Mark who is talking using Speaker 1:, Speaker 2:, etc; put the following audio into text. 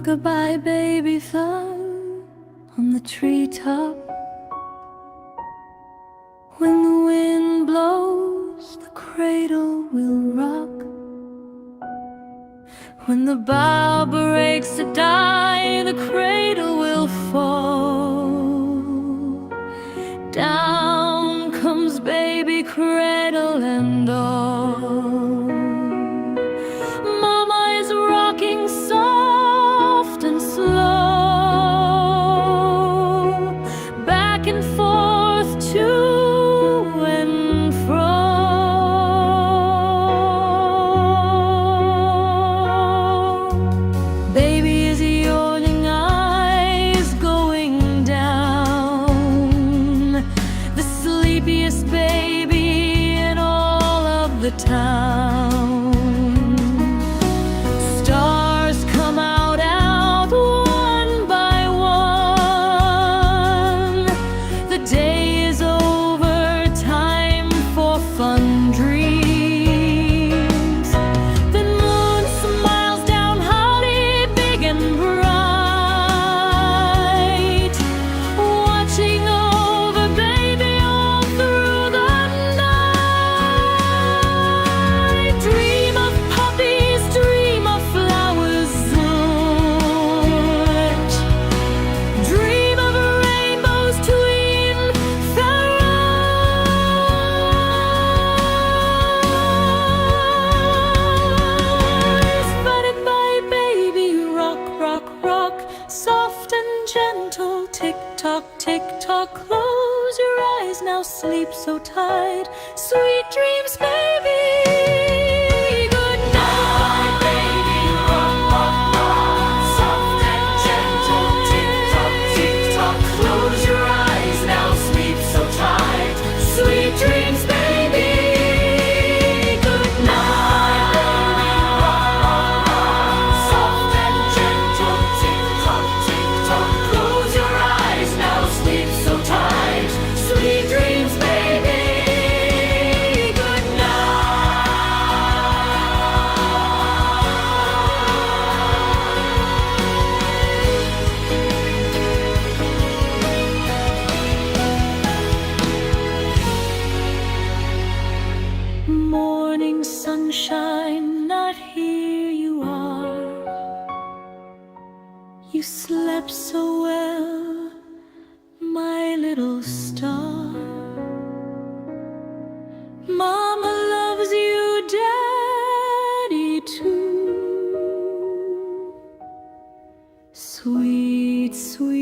Speaker 1: Rock-a-bye baby fell on the treetop. When the wind blows, the cradle will rock. When the bough breaks to die, the cradle will fall. Down comes baby, cradle and all. Mama is rocking soft and slow, back and forth to and fro. Baby is yawning, eyes going down, the sleepiest baby in all of the town. Stars come out one by one. The day is over, time for fun dreams. The moon smiles down, holly big and bright, watching over baby all through the night. Dream of puppies, dream of flowers lit. Dream of rainbows tween the rise. Fatted by baby, rock, rock, rock, soft and gentle, tick-tock, tick-tock. Close your eyes now, sleep so tight. Sweet dreams, baby. Good night, baby. Rock, rock, rock, soft and gentle, tick-tock, tick-tock. Close your eyes now, sleep so tight. Sweet dreams, baby. Good night, baby. Rock, rock, rock, soft and gentle, tick-tock, tick-tock. Close your eyes now, sleep so tight. Sweet dreams, baby. Good night. Morning sunshine, not here you are. You slept so well, my little star. Mama loves you, Daddy too. Sweet, sweet